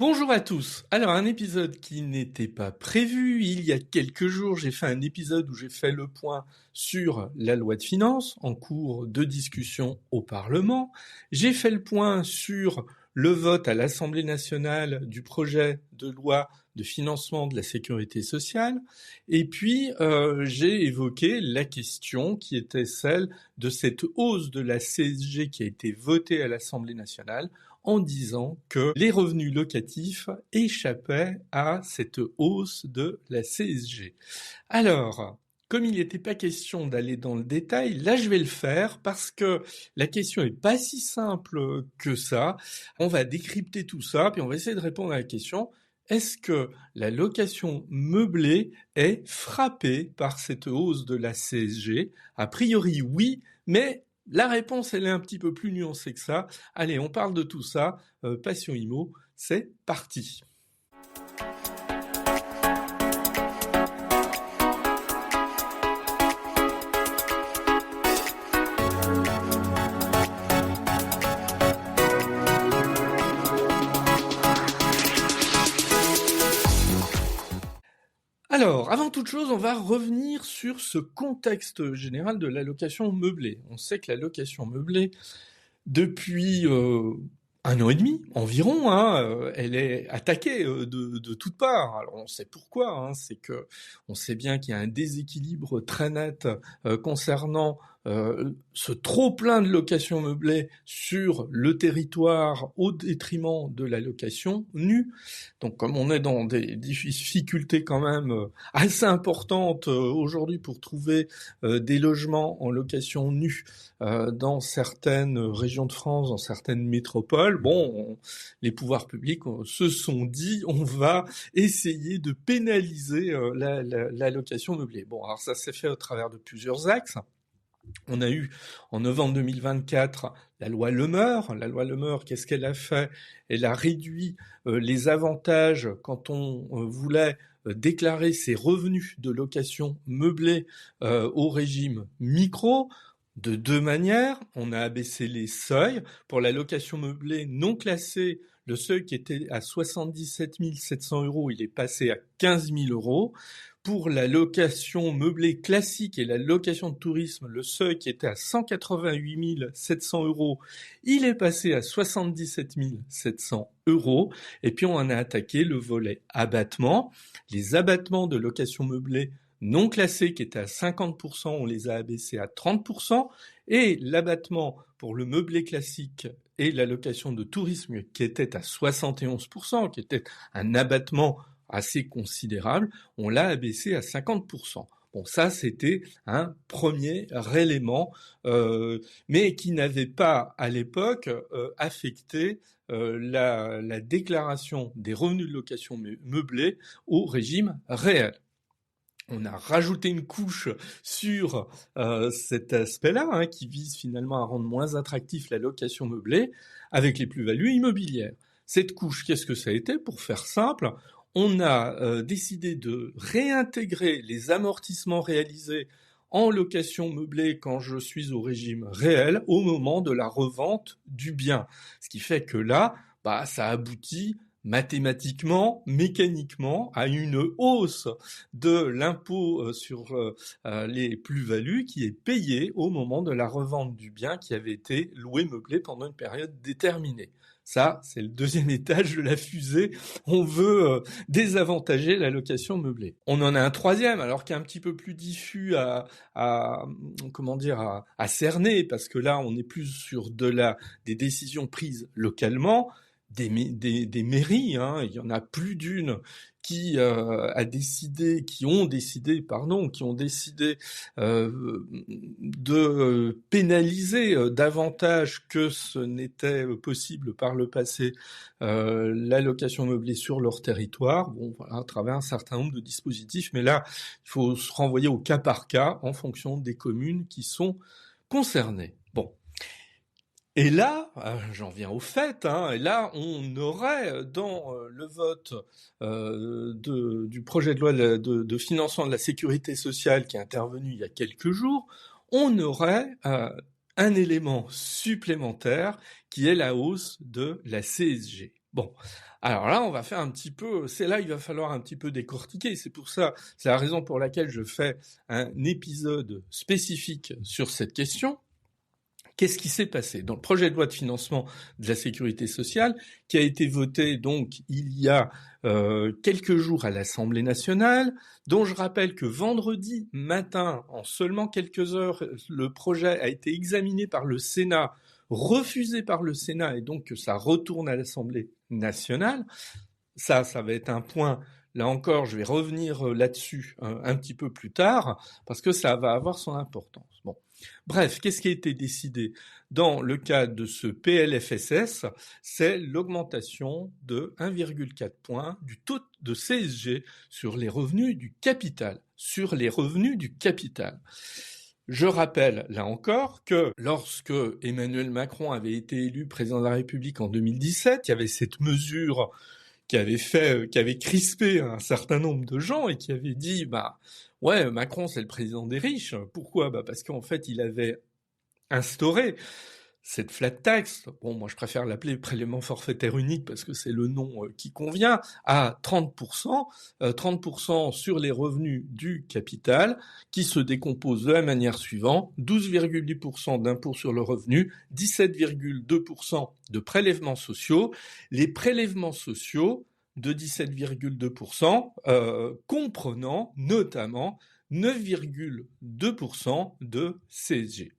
Bonjour à tous. Alors, un épisode qui n'était pas prévu. Il y a quelques jours, j'ai fait un épisode où j'ai fait le point sur la loi de finances en cours de discussion au Parlement. J'ai fait le point sur le vote à l'Assemblée nationale du projet de loi de financement de la sécurité sociale. Et puis, j'ai évoqué la question qui était celle de cette hausse de la CSG qui a été votée à l'Assemblée nationale, en disant que les revenus locatifs échappaient à cette hausse de la CSG. Alors, comme il n'était pas question d'aller dans le détail, là je vais le faire parce que la question est pas si simple que ça. On va décrypter tout ça, puis on va essayer de répondre à la question: est-ce que la location meublée est frappée par cette hausse de la CSG? A priori oui, mais la réponse, elle est un petit peu plus nuancée que ça. Allez, on parle de tout ça. Passion Immo, c'est parti. Alors, avant toute chose, on va revenir sur ce contexte général de la location meublée. On sait que la location meublée, depuis 1 an et demi environ, elle est attaquée de toutes parts. Alors on sait pourquoi, c'est que on sait bien qu'il y a un déséquilibre très net concernant ce trop plein de locations meublées sur le territoire au détriment de la location nue. Donc comme on est dans des difficultés quand même assez importantes aujourd'hui pour trouver des logements en location nue dans certaines régions de France, dans certaines métropoles, les pouvoirs publics se sont dit on va essayer de pénaliser la location meublée. Bon, alors ça s'est fait au travers de plusieurs axes. On a eu en novembre 2024 la loi Lemeur. La loi Lemeur, qu'est-ce qu'elle a fait? Elle a réduit les avantages quand on voulait déclarer ses revenus de location meublée au régime micro. De deux manières, on a abaissé les seuils. Pour la location meublée non classée, le seuil qui était à 77 700 €, il est passé à 15 000 €. Pour la location meublée classique et la location de tourisme, le seuil qui était à 188 700 €, il est passé à 77 700 €. Et puis on en a attaqué le volet abattement. Les abattements de location meublée non classés qui étaient à 50%, on les a abaissés à 30%, et l'abattement pour le meublé classique et la location de tourisme qui était à 71%, qui était un abattement assez considérable, on l'a abaissé à 50%. Bon, ça, c'était un premier élément, mais qui n'avait pas, à l'époque, affecté la déclaration des revenus de location meublés au régime réel. On a rajouté une couche sur cet aspect-là, qui vise finalement à rendre moins attractif la location meublée avec les plus-values immobilières. Cette couche, qu'est-ce que ça a été? Pour faire simple, on a décidé de réintégrer les amortissements réalisés en location meublée quand je suis au régime réel au moment de la revente du bien. Ce qui fait que là, ça aboutit mathématiquement, mécaniquement, à une hausse de l'impôt sur les plus-values qui est payé au moment de la revente du bien qui avait été loué meublé pendant une période déterminée. Ça, c'est le deuxième étage de la fusée. On veut désavantager la location meublée. On en a un troisième, alors qui est un petit peu plus diffus à cerner, parce que là, on est plus sur des décisions prises localement. Des mairies, il y en a plus d'une qui ont décidé de pénaliser davantage que ce n'était possible par le passé la location meublée sur leur territoire, à travers un certain nombre de dispositifs, mais là, il faut se renvoyer au cas par cas en fonction des communes qui sont concernées. Bon. Et là, j'en viens au fait, et là on aurait dans le vote du projet de loi de financement de la sécurité sociale qui est intervenu il y a quelques jours, on aurait un élément supplémentaire qui est la hausse de la CSG. Bon, alors là, on va faire un petit peu, c'est là, il va falloir un petit peu décortiquer. C'est pour ça, c'est la raison pour laquelle je fais un épisode spécifique sur cette question. Qu'est-ce qui s'est passé dans le projet de loi de financement de la sécurité sociale qui a été voté donc il y a quelques jours à l'Assemblée nationale, dont je rappelle que vendredi matin, en seulement quelques heures, le projet a été examiné par le Sénat, refusé par le Sénat, et donc que ça retourne à l'Assemblée nationale. Ça va être un point. Là encore, je vais revenir là-dessus un petit peu plus tard, parce que ça va avoir son importance. Bon. Bref, qu'est-ce qui a été décidé dans le cadre de ce PLFSS? C'est l'augmentation de 1,4 point du taux de CSG sur les revenus du capital. Sur les revenus du capital. Je rappelle, là encore, que lorsque Emmanuel Macron avait été élu président de la République en 2017, il y avait cette mesure qui avait crispé un certain nombre de gens et qui avait dit, ouais, Macron c'est le président des riches. Pourquoi? Parce qu'en fait il avait instauré cette flat tax, bon moi je préfère l'appeler prélèvement forfaitaire unique parce que c'est le nom qui convient, à 30%, 30% sur les revenus du capital, qui se décompose de la manière suivante: 12,8% d'impôt sur le revenu, 17,2% de prélèvements sociaux. Les prélèvements sociaux de 17,2%, comprenant notamment 9,2% de CSG.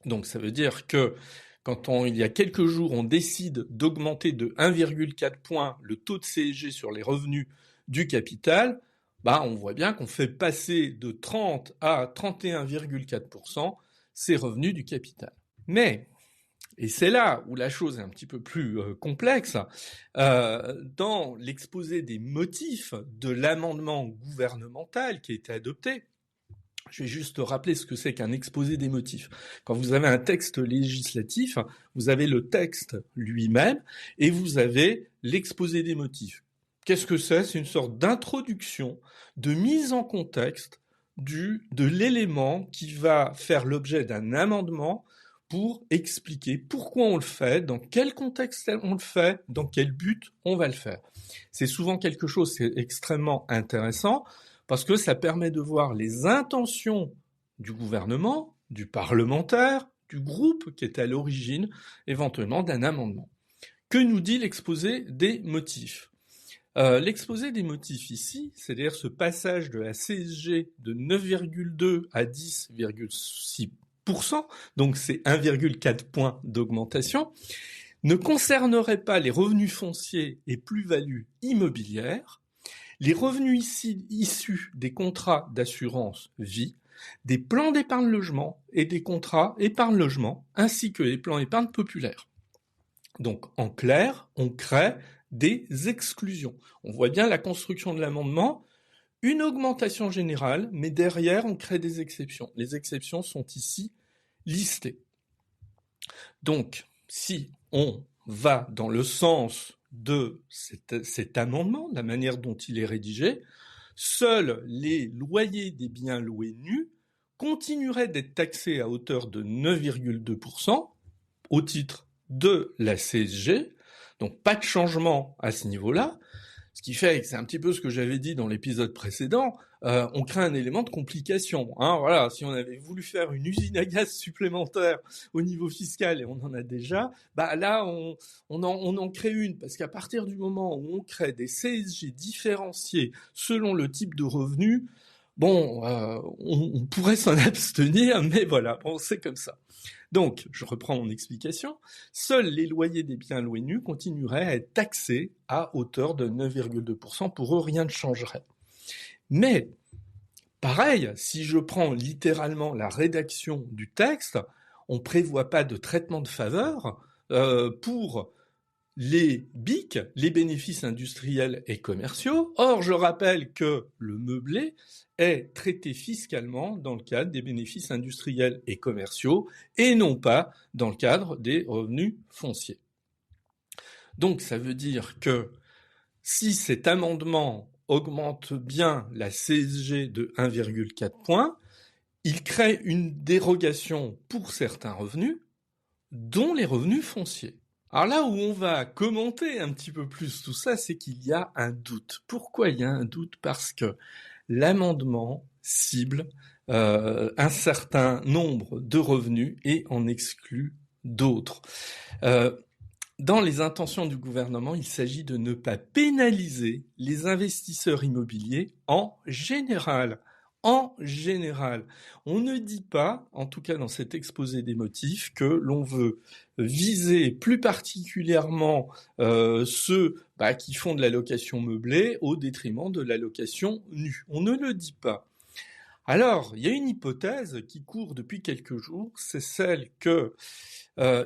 Donc ça veut dire que quand il y a quelques jours, on décide d'augmenter de 1,4 points le taux de CSG sur les revenus du capital, on voit bien qu'on fait passer de 30 à 31,4% ces revenus du capital. Mais, et c'est là où la chose est un petit peu plus complexe, dans l'exposé des motifs de l'amendement gouvernemental qui a été adopté, je vais juste rappeler ce que c'est qu'un exposé des motifs. Quand vous avez un texte législatif, vous avez le texte lui-même et vous avez l'exposé des motifs. Qu'est-ce que c'est? C'est une sorte d'introduction, de mise en contexte de l'élément qui va faire l'objet d'un amendement pour expliquer pourquoi on le fait, dans quel contexte on le fait, dans quel but on va le faire. C'est souvent quelque chose, c'est extrêmement intéressant, parce que ça permet de voir les intentions du gouvernement, du parlementaire, du groupe qui est à l'origine éventuellement d'un amendement. Que nous dit l'exposé des motifs? L'exposé des motifs ici, c'est-à-dire ce passage de la CSG de 9,2 à 10,6%, donc c'est 1,4 points d'augmentation, ne concernerait pas les revenus fonciers et plus-values immobilières, les revenus issus des contrats d'assurance vie, des plans d'épargne logement et des contrats épargne logement, ainsi que les plans épargne populaire. Donc, en clair, on crée des exclusions. On voit bien la construction de l'amendement, une augmentation générale, mais derrière, on crée des exceptions. Les exceptions sont ici listées. Donc, si on va dans le sens de cet amendement, de la manière dont il est rédigé, seuls les loyers des biens loués nus continueraient d'être taxés à hauteur de 9,2% au titre de la CSG, donc pas de changement à ce niveau-là, ce qui fait que c'est un petit peu ce que j'avais dit dans l'épisode précédent, on crée un élément de complication. Voilà, si on avait voulu faire une usine à gaz supplémentaire au niveau fiscal, et on en a déjà, là on en crée une, parce qu'à partir du moment où on crée des CSG différenciés selon le type de revenu, on pourrait s'en abstenir, mais voilà, c'est comme ça. Donc, je reprends mon explication, seuls les loyers des biens loués nus continueraient à être taxés à hauteur de 9,2%. Pour eux, rien ne changerait. Mais, pareil, si je prends littéralement la rédaction du texte, on ne prévoit pas de traitement de faveur pour les BIC, les bénéfices industriels et commerciaux. Or, je rappelle que le meublé est traité fiscalement dans le cadre des bénéfices industriels et commerciaux et non pas dans le cadre des revenus fonciers. Donc, ça veut dire que si cet amendement augmente bien la CSG de 1,4 points, il crée une dérogation pour certains revenus, dont les revenus fonciers. Alors là où on va commenter un petit peu plus tout ça, c'est qu'il y a un doute. Pourquoi il y a un doute? Parce que l'amendement cible un certain nombre de revenus et en exclut d'autres. Dans les intentions du gouvernement, il s'agit de ne pas pénaliser les investisseurs immobiliers en général. En général, on ne dit pas, en tout cas dans cet exposé des motifs, que l'on veut viser plus particulièrement ceux qui font de la location meublée au détriment de la location nue. On ne le dit pas. Alors, il y a une hypothèse qui court depuis quelques jours, c'est celle que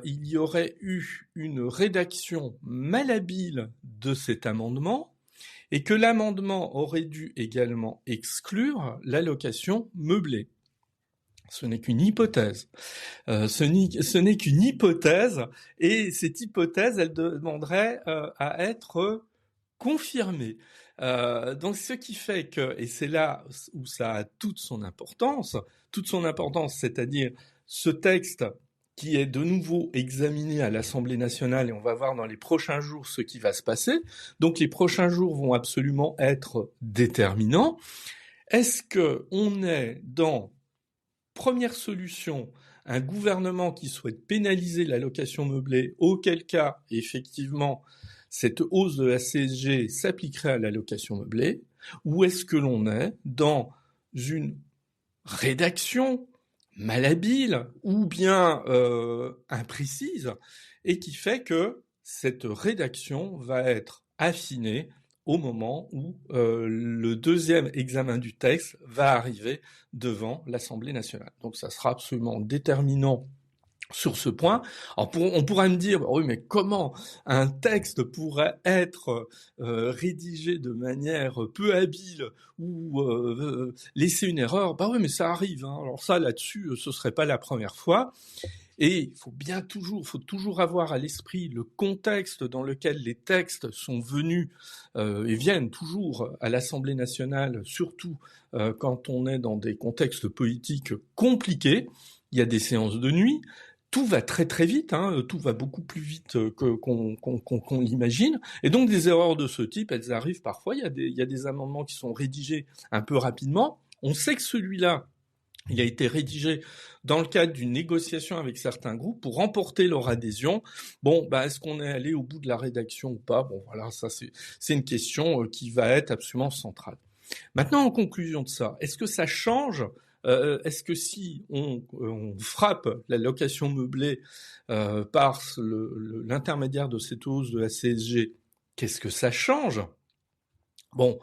il y aurait eu une rédaction malhabile de cet amendement et que l'amendement aurait dû également exclure la location meublée. Ce n'est qu'une hypothèse. Ce n'est qu'une hypothèse, et cette hypothèse, elle demanderait à être confirmée. Donc ce qui fait que, et c'est là où ça a toute son importance, c'est-à-dire ce texte qui est de nouveau examiné à l'Assemblée nationale, et on va voir dans les prochains jours ce qui va se passer. Donc les prochains jours vont absolument être déterminants. Est-ce qu'on est dans, première solution, un gouvernement qui souhaite pénaliser la location meublée, auquel cas, effectivement, cette hausse de la CSG s'appliquerait à la location meublée, ou est-ce que l'on est dans une rédaction malhabile ou bien imprécise et qui fait que cette rédaction va être affinée au moment où le deuxième examen du texte va arriver devant l'Assemblée nationale. Donc ça sera absolument déterminant sur ce point. Alors on pourrait me dire, oui, mais comment un texte pourrait être rédigé de manière peu habile ou laisser une erreur? Bah oui, mais ça arrive. Hein. Alors ça, là-dessus, ce serait pas la première fois. Et il faut toujours avoir à l'esprit le contexte dans lequel les textes sont venus et viennent toujours à l'Assemblée nationale, surtout quand on est dans des contextes politiques compliqués. Il y a des séances de nuit. Tout va très très vite, tout va beaucoup plus vite qu'on l'imagine, et donc des erreurs de ce type, elles arrivent parfois. Il y a des amendements qui sont rédigés un peu rapidement. On sait que celui-là, il a été rédigé dans le cadre d'une négociation avec certains groupes pour remporter leur adhésion. Bon, est-ce qu'on est allé au bout de la rédaction ou pas? Bon, voilà, ça c'est une question qui va être absolument centrale. Maintenant, en conclusion de ça, est-ce que ça change? Est-ce que si on frappe la location meublée par l'intermédiaire de cette hausse de la CSG, qu'est-ce que ça change? Bon,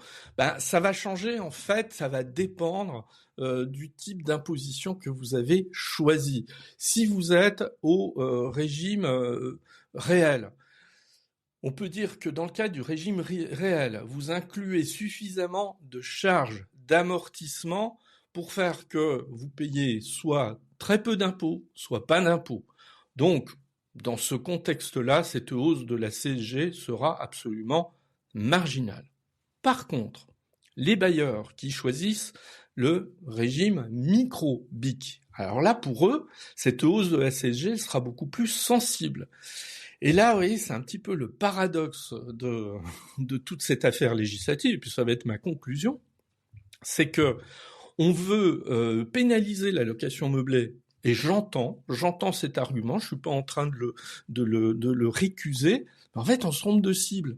ça va changer, en fait, ça va dépendre du type d'imposition que vous avez choisi. Si vous êtes au régime réel, on peut dire que dans le cas du régime réel, vous incluez suffisamment de charges d'amortissement pour faire que vous payez soit très peu d'impôts, soit pas d'impôts. Donc, dans ce contexte-là, cette hausse de la CSG sera absolument marginale. Par contre, les bailleurs qui choisissent le régime micro-BIC, alors là, pour eux, cette hausse de la CSG sera beaucoup plus sensible. Et là, vous voyez, c'est un petit peu le paradoxe de toute cette affaire législative, et puis ça va être ma conclusion, c'est que on veut pénaliser la location meublée, et j'entends cet argument, je suis pas en train de le récuser, mais en fait, on se trompe de cible.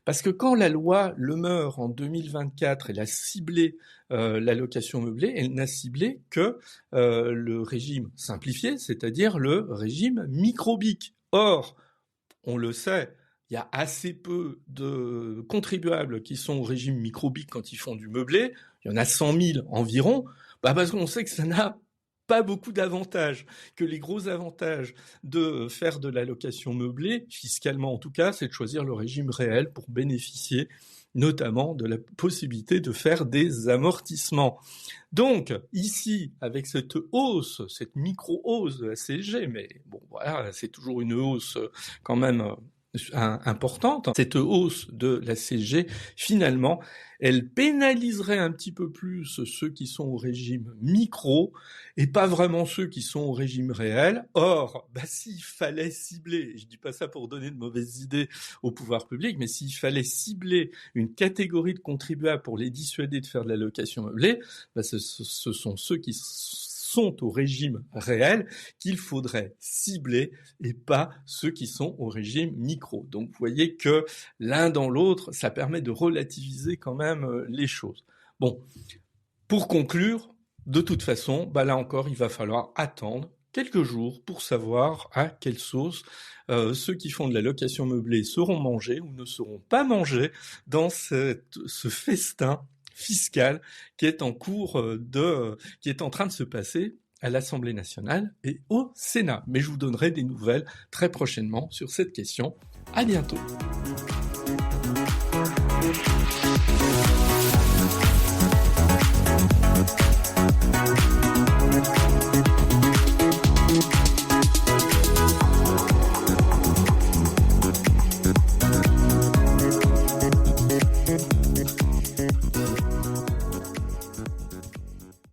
Parce que quand la loi Lemeur, en 2024, elle a ciblé la location meublée, elle n'a ciblé que le régime simplifié, c'est-à-dire le régime micro-BIC. Or, on le sait, il y a assez peu de contribuables qui sont au régime micro-BIC quand ils font du meublé. Il y en a 100 000 environ, parce qu'on sait que ça n'a pas beaucoup d'avantages, que les gros avantages de faire de la location meublée, fiscalement en tout cas, c'est de choisir le régime réel pour bénéficier notamment de la possibilité de faire des amortissements. Donc, ici, avec cette hausse, cette micro-hausse de la CSG, mais bon, voilà, c'est toujours une hausse quand même importante. Cette hausse de la CSG, finalement, elle pénaliserait un petit peu plus ceux qui sont au régime micro et pas vraiment ceux qui sont au régime réel. Or, s'il fallait cibler, je dis pas ça pour donner de mauvaises idées au pouvoir public, mais s'il fallait cibler une catégorie de contribuables pour les dissuader de faire de la location meublée, ce sont ceux qui sont au régime réel qu'il faudrait cibler et pas ceux qui sont au régime micro. Donc vous voyez que l'un dans l'autre, ça permet de relativiser quand même les choses. Bon, pour conclure, de toute façon, là encore, il va falloir attendre quelques jours pour savoir à quelle sauce ceux qui font de la location meublée seront mangés ou ne seront pas mangés dans ce festin fiscal qui est en qui est en train de se passer à l'Assemblée nationale et au Sénat. Mais je vous donnerai des nouvelles très prochainement sur cette question. À bientôt.